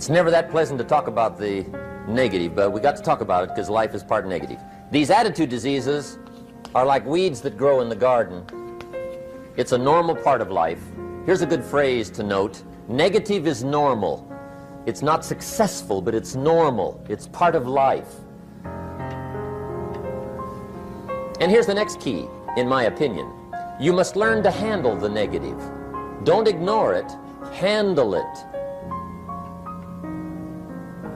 It's never that pleasant to talk about the negative, but we got to talk about it because life is part negative. These attitude diseases are like weeds that grow in the garden. It's a normal part of life. Here's a good phrase to note. Negative is normal. It's not successful, but it's normal. It's part of life. And here's the next key, in my opinion. You must learn to handle the negative. Don't ignore it. Handle it.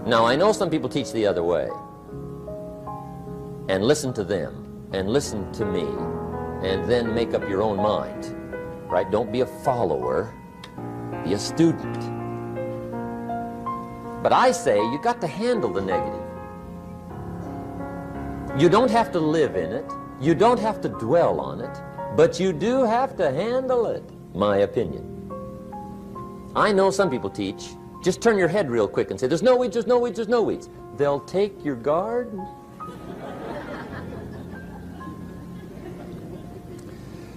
Now, I know some people teach the other way. And listen to them, and listen to me, and then make up your own mind. Right? Don't be a follower. Be a student. But I say you got to handle the negative. You don't have to live in it. You don't have to dwell on it. But you do have to handle it, my opinion. I know some people teach, just turn your head real quick and say, there's no weeds, there's no weeds, there's no weeds. They'll take your garden.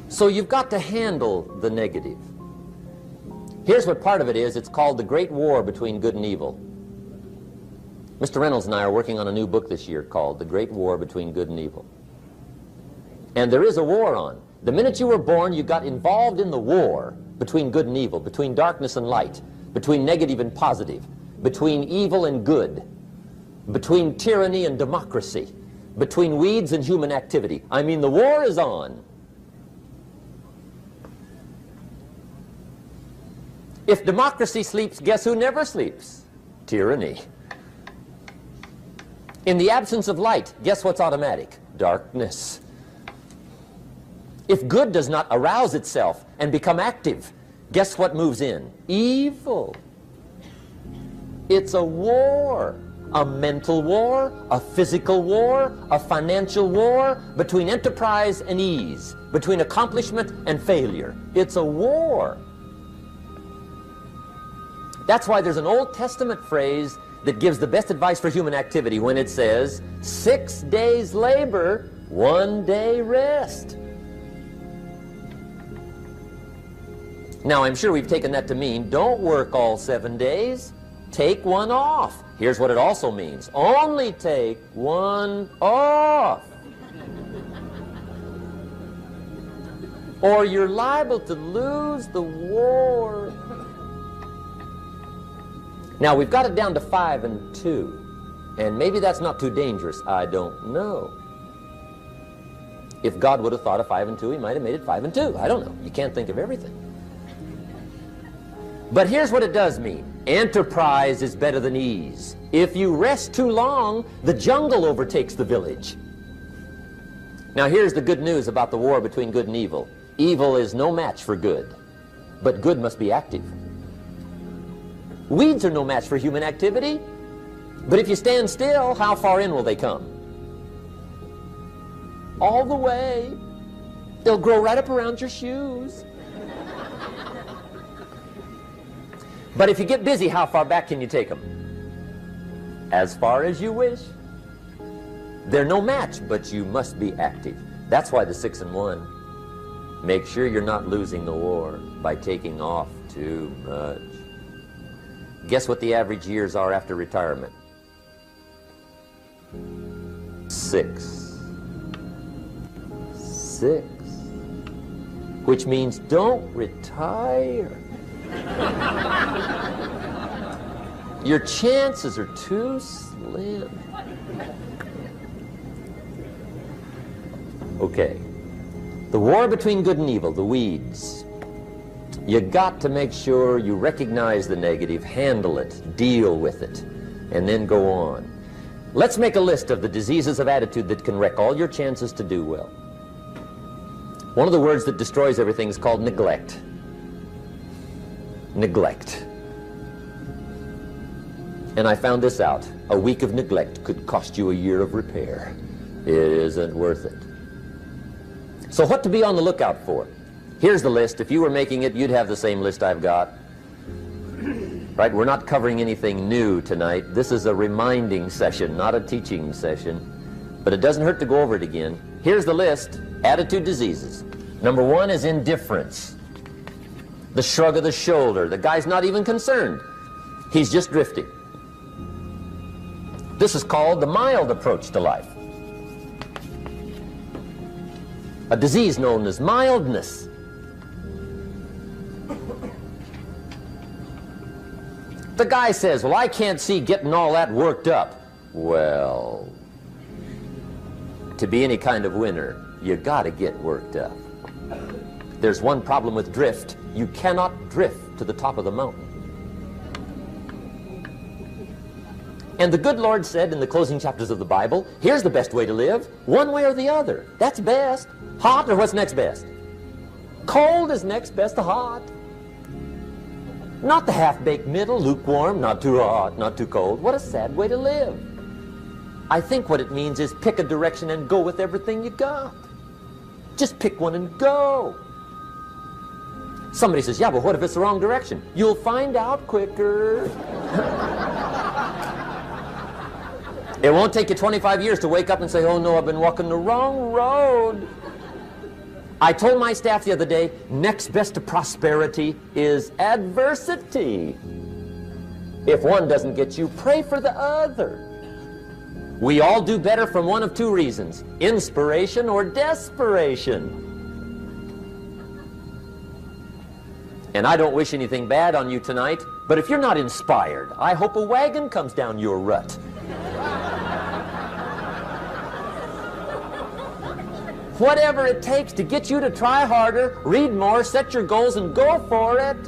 So you've got to handle the negative. Here's what part of it is. It's called the Great War Between Good and Evil. Mr. Reynolds and I are working on a new book this year called The Great War Between Good and Evil. And there is a war on. The minute you were born, you got involved in the war between good and evil, between darkness and light, between negative and positive, between evil and good, between tyranny and democracy, between weeds and human activity. I mean, the war is on. If democracy sleeps, guess who never sleeps? Tyranny. In the absence of light, guess what's automatic? Darkness. If good does not arouse itself and become active, guess what moves in? Evil. It's a war. A mental war, a physical war, a financial war, between enterprise and ease, between accomplishment and failure. It's a war. That's why there's an Old Testament phrase that gives the best advice for human activity when it says, 6 days labor, 1 day rest. Now, I'm sure we've taken that to mean, don't work all 7 days, take one off. Here's what it also means, only take one off. Or you're liable to lose the war. Now, we've got it down to 5 and 2, and maybe that's not too dangerous, I don't know. If God would have thought of 5 and 2, he might have made it 5 and 2, I don't know. You can't think of everything. But here's what it does mean. Enterprise is better than ease. If you rest too long, the jungle overtakes the village. Now here's the good news about the war between good and evil. Evil is no match for good, but good must be active. Weeds are no match for human activity, but if you stand still, how far in will they come? All the way. They'll grow right up around your shoes. But if you get busy, how far back can you take them? As far as you wish. They're no match, but you must be active. That's why the 6 and 1. Make sure you're not losing the war by taking off too much. Guess what the average years are after retirement? 6. 6. Which means don't retire. Your chances are too slim. Okay. The war between good and evil, the weeds. You got to make sure you recognize the negative, handle it, deal with it, and then go on. Let's make a list of the diseases of attitude that can wreck all your chances to do well. One of the words that destroys everything is called neglect. Neglect. And I found this out. A week of neglect could cost you a year of repair. It isn't worth it. So what to be on the lookout for? Here's the list. If you were making it, you'd have the same list I've got. Right? We're not covering anything new tonight. This is a reminding session, not a teaching session. But it doesn't hurt to go over it again. Here's the list. Attitude diseases. Number 1 is indifference. The shrug of the shoulder. The guy's not even concerned. He's just drifting. This is called the mild approach to life. A disease known as mildness. The guy says, well, I can't see getting all that worked up. Well, to be any kind of winner, you gotta get worked up. There's one problem with drift. You cannot drift to the top of the mountain. And the good Lord said in the closing chapters of the Bible, here's the best way to live, one way or the other. That's best. Hot or what's next best? Cold is next best to hot. Not the half-baked middle, lukewarm, not too hot, not too cold. What a sad way to live. I think what it means is pick a direction and go with everything you got. Just pick one and go. Somebody says, yeah, but what if it's the wrong direction? You'll find out quicker. It won't take you 25 years to wake up and say, oh no, I've been walking the wrong road. I told my staff the other day, next best to prosperity is adversity. If one doesn't get you, pray for the other. We all do better from one of two reasons, inspiration or desperation. And I don't wish anything bad on you tonight, but if you're not inspired, I hope a wagon comes down your rut. Whatever it takes to get you to try harder, read more, set your goals, and go for it.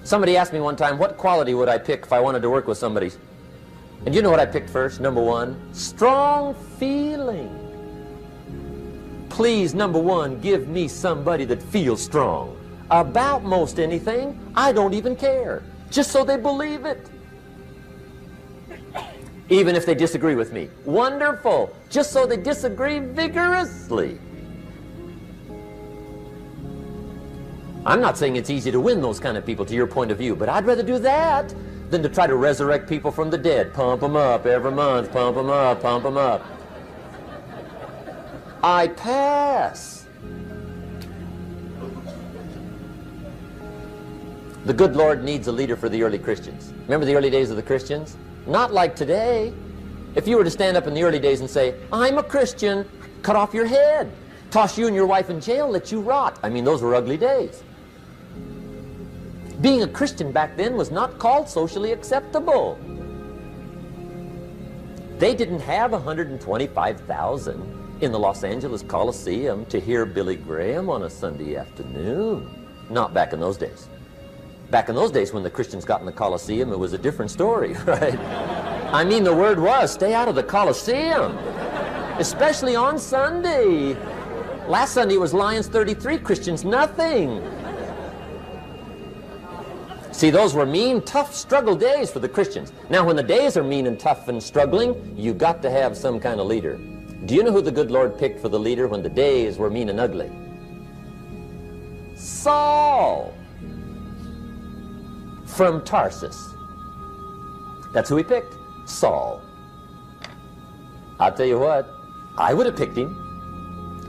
Somebody asked me one time, what quality would I pick if I wanted to work with somebody? And you know what I picked first? Number one, strong feeling. Please, number one, give me somebody that feels strong. About most anything, I don't even care. Just so they believe it. Even if they disagree with me. Wonderful. Just so they disagree vigorously. I'm not saying it's easy to win those kind of people to your point of view, but I'd rather do that than to try to resurrect people from the dead. Pump them up every month, pump them up, pump them up. I pass. The good Lord needs a leader for the early Christians. Remember the early days of the Christians? Not like today. If you were to stand up in the early days and say, I'm a Christian, cut off your head, toss you and your wife in jail, let you rot. I mean, those were ugly days. Being a Christian back then was not called socially acceptable. They didn't have 125,000 in the Los Angeles Coliseum to hear Billy Graham on a Sunday afternoon. Not back in those days. Back in those days when the Christians got in the Coliseum, it was a different story, right? I mean, the word was, stay out of the Coliseum, especially on Sunday. Last Sunday was Lions 33, Christians nothing. See, those were mean, tough struggle days for the Christians. Now, when the days are mean and tough and struggling, you got to have some kind of leader. Do you know who the good Lord picked for the leader when the days were mean and ugly? Saul from Tarsus. That's who he picked, Saul. I'll tell you what, I would have picked him.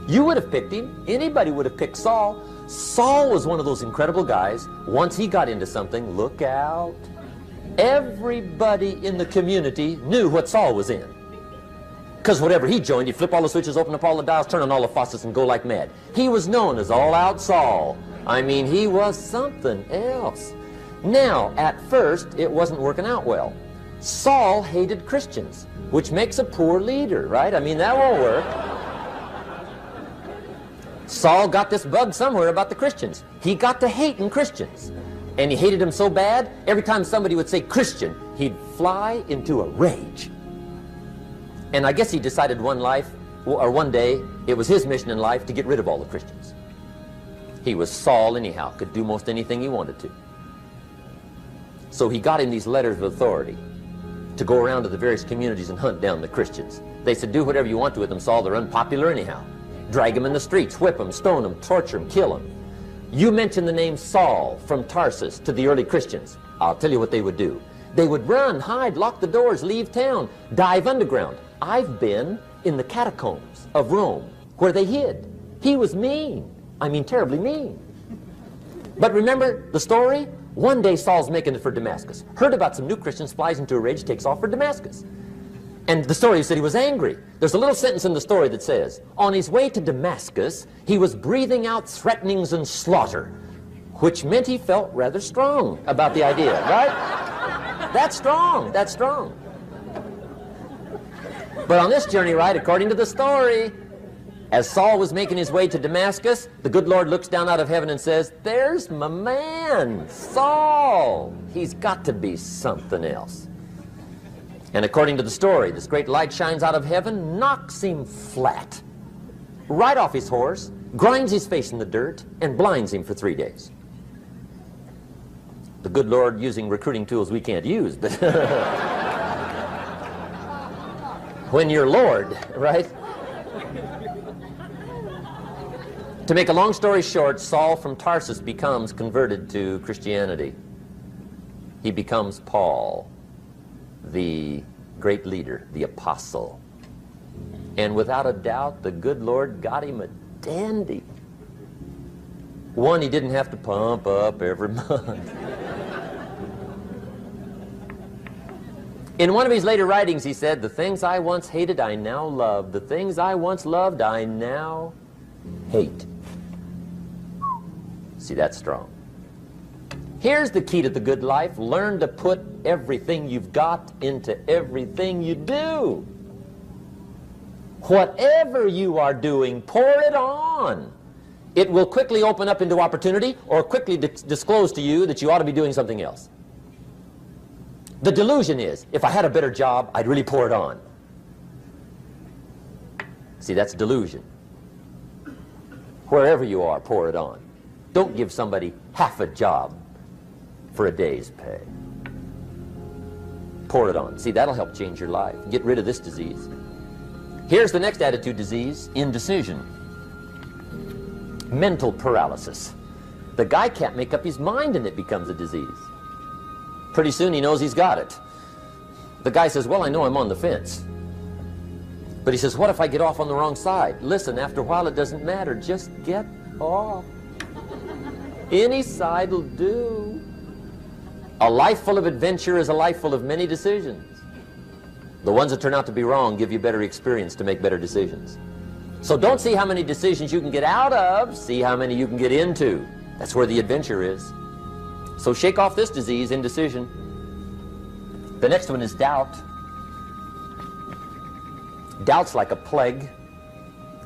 You would have picked him. Anybody would have picked Saul. Saul was one of those incredible guys. Once he got into something, look out. Everybody in the community knew what Saul was in. Because whatever he joined, he'd flip all the switches, open up all the dials, turn on all the faucets, and go like mad. He was known as All-Out Saul. I mean, he was something else. Now, at first, it wasn't working out well. Saul hated Christians, which makes a poor leader, right? I mean, that won't work. Saul got this bug somewhere about the Christians. He got to hating Christians. And he hated them so bad, every time somebody would say Christian, he'd fly into a rage. And I guess he decided one day, it was his mission in life to get rid of all the Christians. He was Saul anyhow, could do most anything he wanted to. So he got in these letters of authority to go around to the various communities and hunt down the Christians. They said, do whatever you want to with them, Saul, they're unpopular anyhow. Drag them in the streets, whip them, stone them, torture them, kill them. You mention the name Saul from Tarsus to the early Christians, I'll tell you what they would do. They would run, hide, lock the doors, leave town, dive underground. I've been in the catacombs of Rome where they hid. He was mean. I mean, terribly mean. But remember the story? One day Saul's making it for Damascus. Heard about some new Christians, flies into a rage, takes off for Damascus. And the story said he was angry. There's a little sentence in the story that says, on his way to Damascus, he was breathing out threatenings and slaughter, which meant he felt rather strong about the idea, right? That's strong, that's strong. But on this journey, right, according to the story, as Saul was making his way to Damascus, the good Lord looks down out of heaven and says, there's my man, Saul. He's got to be something else. And according to the story, this great light shines out of heaven, knocks him flat, right off his horse, grinds his face in the dirt, and blinds him for 3 days. The good Lord using recruiting tools we can't use, but when you're Lord, right? To make a long story short, Saul from Tarsus becomes converted to Christianity. He becomes Paul, the great leader, the apostle. And without a doubt, the good Lord got him a dandy. One he didn't have to pump up every month. In one of his later writings, he said, the things I once hated, I now love. The things I once loved, I now hate. See, that's strong. Here's the key to the good life. Learn to put everything you've got into everything you do. Whatever you are doing, pour it on. It will quickly open up into opportunity or quickly disclose to you that you ought to be doing something else. The delusion is, if I had a better job, I'd really pour it on. See, that's delusion. Wherever you are, pour it on. Don't give somebody half a job for a day's pay. Pour it on. See, that'll help change your life. Get rid of this disease. Here's the next attitude disease, indecision. Mental paralysis. The guy can't make up his mind and it becomes a disease. Pretty soon he knows he's got it. The guy says, well, I know I'm on the fence. But he says, what if I get off on the wrong side? Listen, after a while it doesn't matter. Just get off. Any side will do. A life full of adventure is a life full of many decisions. The ones that turn out to be wrong give you better experience to make better decisions. So don't see how many decisions you can get out of, see how many you can get into. That's where the adventure is. So shake off this disease, indecision. The next one is doubt. Doubt's like a plague.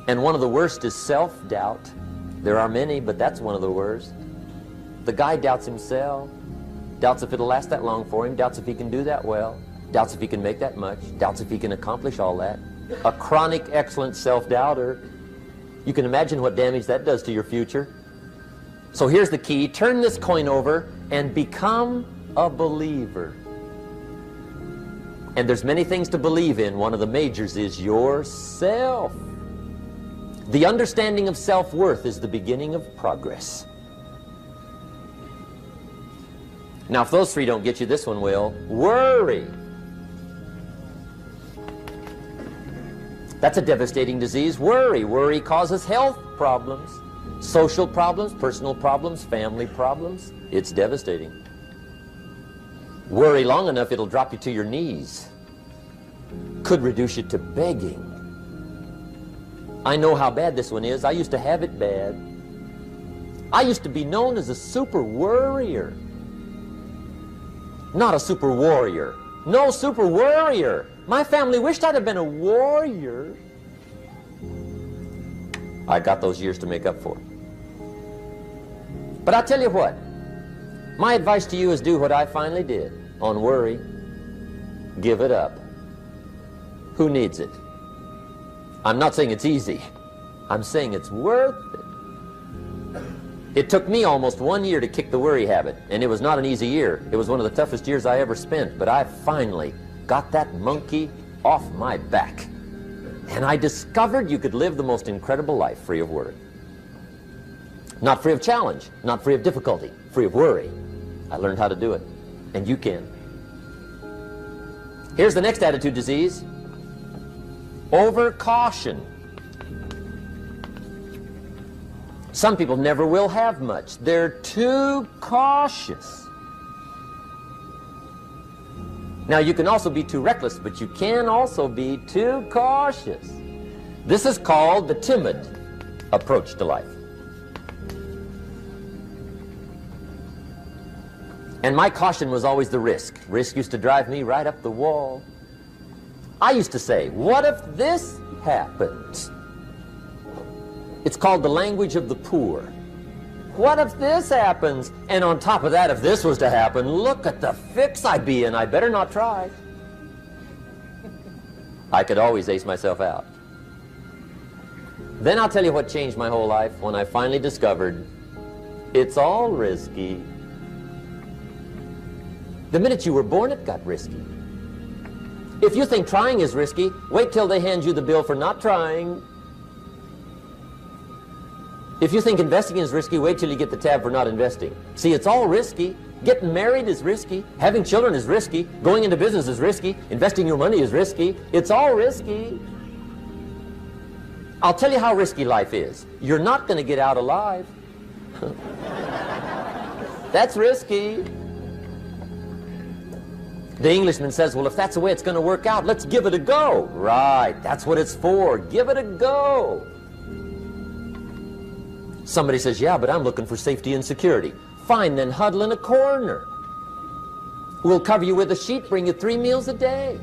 And one of the worst is self-doubt. There are many, but that's one of the worst. The guy doubts himself. Doubts if it'll last that long for him. Doubts if he can do that well. Doubts if he can make that much. Doubts if he can accomplish all that. A chronic, excellent self-doubter. You can imagine what damage that does to your future. So here's the key. Turn this coin over and become a believer. And there's many things to believe in. One of the majors is yourself. The understanding of self-worth is the beginning of progress. Now, if those three don't get you, this one will. Worry. That's a devastating disease. Worry. Worry causes health problems, social problems, personal problems, family problems. It's devastating. Worry long enough, it'll drop you to your knees. Could reduce you to begging. I know how bad this one is. I used to have it bad. I used to be known as a super worrier. Not a super warrior. No, super worrier. My family wished I'd have been a warrior. I got those years to make up for. But I'll tell you what. My advice to you is do what I finally did on worry. Give it up. Who needs it? I'm not saying it's easy. I'm saying it's worth it. It took me almost 1 year to kick the worry habit, and it was not an easy year. It was one of the toughest years I ever spent, but I finally got that monkey off my back. And I discovered you could live the most incredible life free of worry. Not free of challenge, not free of difficulty, free of worry. I learned how to do it, and you can. Here's the next attitude disease. Over-caution. Some people never will have much. They're too cautious. Now, you can also be too reckless, but you can also be too cautious. This is called the timid approach to life. And my caution was always the risk. Risk used to drive me right up the wall. I used to say, what if this happens? It's called the language of the poor. What if this happens? And on top of that, if this was to happen, look at the fix I'd be in. I better not try. I could always ace myself out. Then I'll tell you what changed my whole life when I finally discovered it's all risky. The minute you were born, it got risky. If you think trying is risky, wait till they hand you the bill for not trying. If you think investing is risky, wait till you get the tab for not investing. See, it's all risky. Getting married is risky. Having children is risky. Going into business is risky. Investing your money is risky. It's all risky. I'll tell you how risky life is. You're not going to get out alive. That's risky. The Englishman says, well, if that's the way it's going to work out, let's give it a go. Right, that's what it's for. Give it a go. Somebody says, yeah, but I'm looking for safety and security. Fine, then huddle in a corner. We'll cover you with a sheet, bring you 3 meals a day.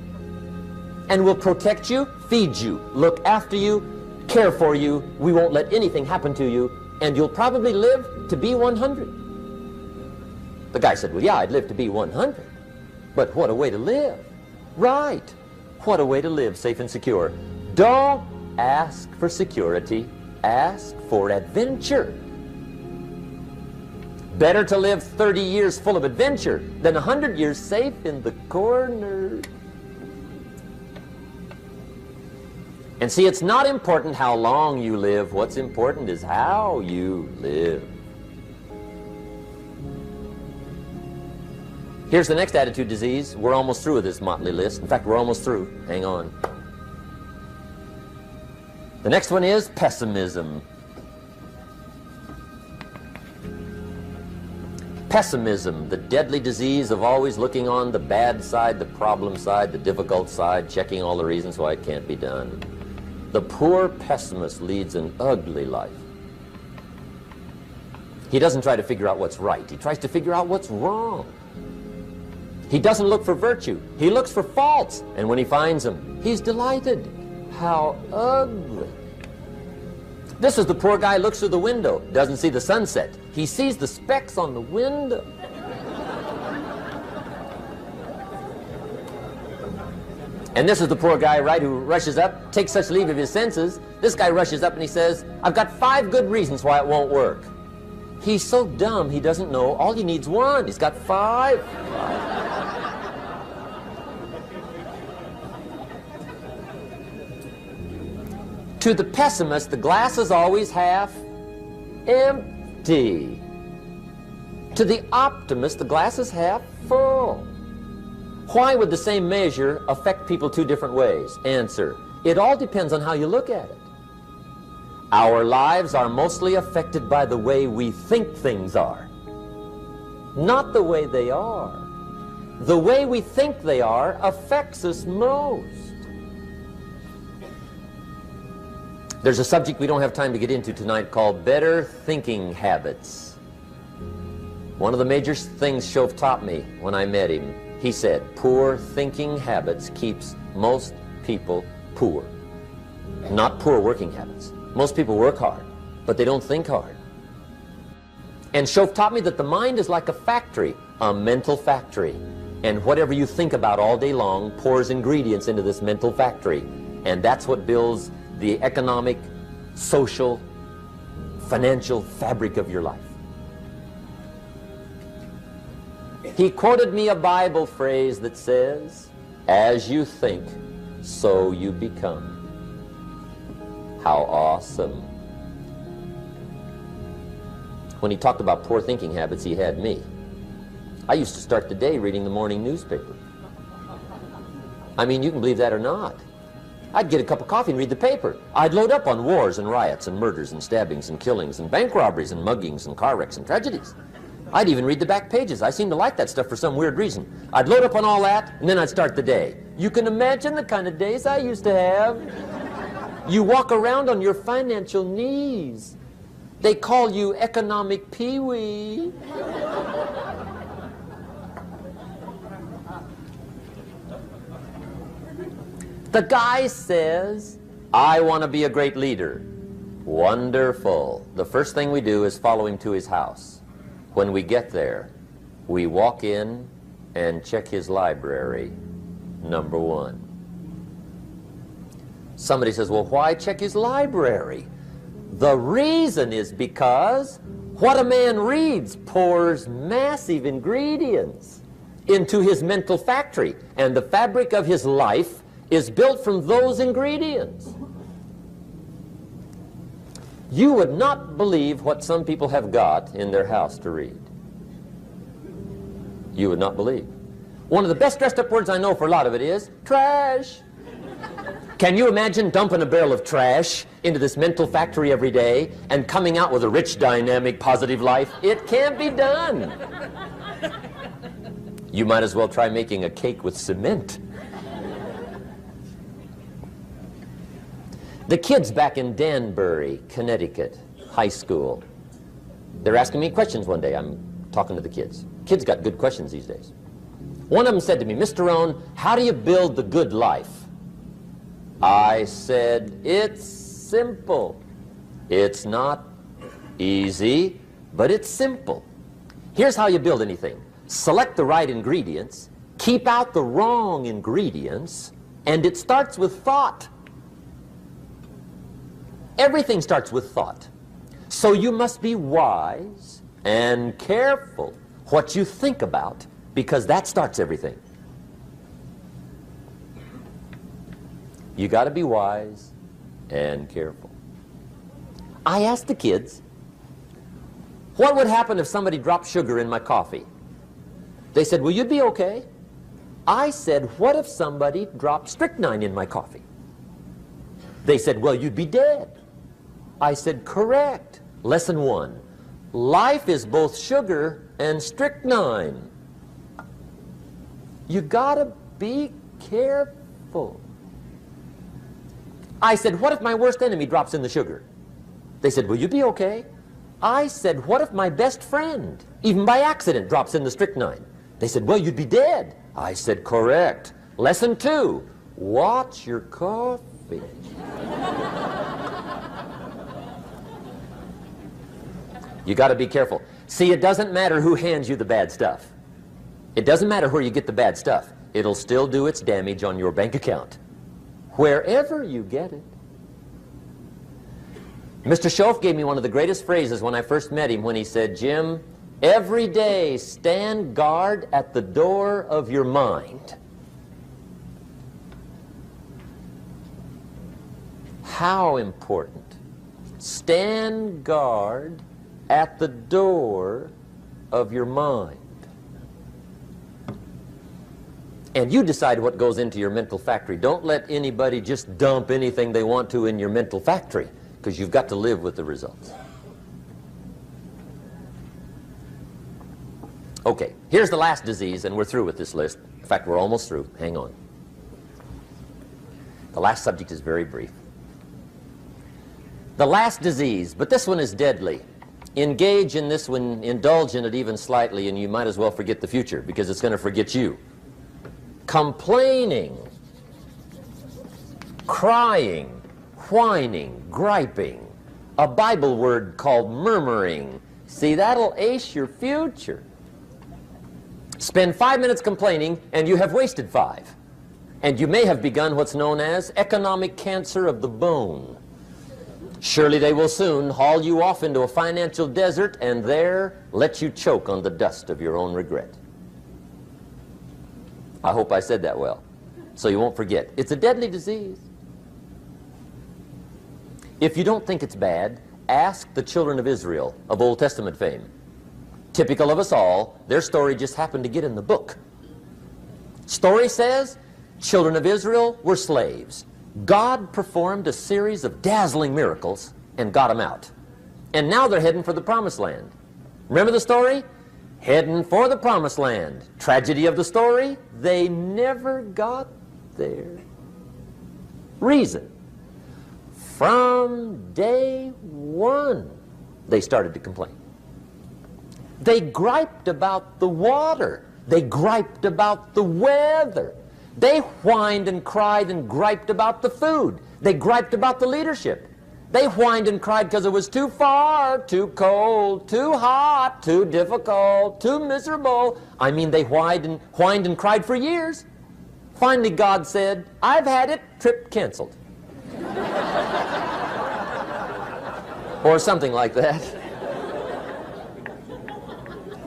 And we'll protect you, feed you, look after you, care for you. We won't let anything happen to you. And you'll probably live to be 100. The guy said, well, yeah, I'd live to be 100. But what a way to live. Right. What a way to live, safe and secure. Don't ask for security. Ask for adventure. Better to live 30 years full of adventure than 100 years safe in the corner. And see, it's not important how long you live. What's important is how you live. Here's the next attitude disease. We're almost through with this motley list. In fact, we're almost through. Hang on. The next one is pessimism. Pessimism, the deadly disease of always looking on the bad side, the problem side, the difficult side, checking all the reasons why it can't be done. The poor pessimist leads an ugly life. He doesn't try to figure out what's right. He tries to figure out what's wrong. He doesn't look for virtue. He looks for faults. And when he finds them, he's delighted. How ugly. This is the poor guy who looks through the window, doesn't see the sunset. He sees the specks on the window. And this is the poor guy, right, who rushes up, takes such leave of his senses. This guy rushes up and he says, I've got 5 good reasons why it won't work. He's so dumb he doesn't know all he needs 1. He's got 5. To the pessimist, the glass is always half empty. To the optimist, the glass is half full. Why would the same measure affect people 2 different ways? Answer, it all depends on how you look at it. Our lives are mostly affected by the way we think things are, not the way they are. The way we think they are affects us most. There's a subject we don't have time to get into tonight called better thinking habits. One of the major things Shove taught me when I met him, he said, poor thinking habits keeps most people poor. Not poor working habits. Most people work hard, but they don't think hard. And Shove taught me that the mind is like a factory, a mental factory. And whatever you think about all day long pours ingredients into this mental factory. And that's what builds the economic, social, financial fabric of your life. He quoted me a Bible phrase that says, as you think, so you become. How awesome. When he talked about poor thinking habits, he had me. I used to start the day reading the morning newspaper. I mean, you can believe that or not. I'd get a cup of coffee and read the paper. I'd load up on wars and riots and murders and stabbings and killings and bank robberies and muggings and car wrecks and tragedies. I'd even read the back pages. I seem to like that stuff for some weird reason. I'd load up on all that, and then I'd start the day. You can imagine the kind of days I used to have. You walk around on your financial knees. They call you economic peewee. The guy says, I want to be a great leader. Wonderful. The first thing we do is follow him to his house. When we get there, we walk in and check his library, number one. Somebody says, well, why check his library? The reason is because what a man reads pours massive ingredients into his mental factory, and the fabric of his life is built from those ingredients. You would not believe what some people have got in their house to read. You would not believe. One of the best dressed up words I know for a lot of it is trash. Can you imagine dumping a barrel of trash into this mental factory every day and coming out with a rich, dynamic, positive life? It can't be done. You might as well try making a cake with cement. The kids back in Danbury, Connecticut, high school, they're asking me questions one day. I'm talking to the kids. Kids got good questions these days. One of them said to me, Mr. Rohn, how do you build the good life? I said, it's simple. It's not easy, but it's simple. Here's how you build anything. Select the right ingredients, keep out the wrong ingredients, and it starts with thought. Everything starts with thought. So you must be wise and careful what you think about, because that starts everything. You got to be wise and careful. I asked the kids, what would happen if somebody dropped sugar in my coffee? They said, well, you'd be okay. I said, what if somebody dropped strychnine in my coffee? They said, well, you'd be dead. I said, correct. Lesson one, life is both sugar and strychnine. You gotta be careful. I said, what if my worst enemy drops in the sugar? They said, will you be okay? I said, what if my best friend, even by accident, drops in the strychnine? They said, well, you'd be dead. I said, correct. Lesson two, watch your coffee. You got to be careful. See, it doesn't matter who hands you the bad stuff. It doesn't matter where you get the bad stuff. It'll still do its damage on your bank account, wherever you get it. Mr. Schoaf gave me one of the greatest phrases when I first met him when he said, Jim, every day stand guard at the door of your mind. How important. Stand guard at the door of your mind. And you decide what goes into your mental factory. Don't let anybody just dump anything they want to in your mental factory, because you've got to live with the results. Okay, here's the last disease, and we're through with this list. In fact, we're almost through. Hang on. The last subject is very brief. The last disease, but this one is deadly. Engage in this one, indulge in it even slightly, and you might as well forget the future, because it's going to forget you. Complaining, crying, whining, griping, a Bible word called murmuring. See, that'll ace your future. Spend 5 minutes complaining, and you have wasted 5. And you may have begun what's known as economic cancer of the bone. Surely they will soon haul you off into a financial desert and there let you choke on the dust of your own regret. I hope I said that well, so you won't forget. It's a deadly disease. If you don't think it's bad, ask the children of Israel of Old Testament fame. Typical of us all, their story just happened to get in the book. Story says, children of Israel were slaves. God performed a series of dazzling miracles and got them out. And now they're heading for the promised land. Remember the story? heading for the promised land. Tragedy of the story, they never got there. Reason, from day one, they started to complain. They griped about the water. They griped about the weather. They whined and cried and griped about the food. They griped about the leadership. They whined and cried because it was too far, too cold, too hot, too difficult, too miserable. I mean, they whined and cried for years. Finally, God said, "I've had it, trip canceled." Or something like that.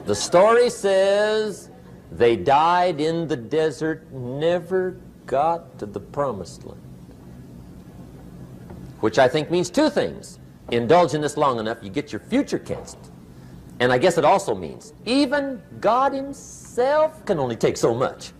The story says they died in the desert, never got to the promised land. Which I think means two things. Indulge in this long enough, you get your future canceled. And I guess it also means even God himself can only take so much.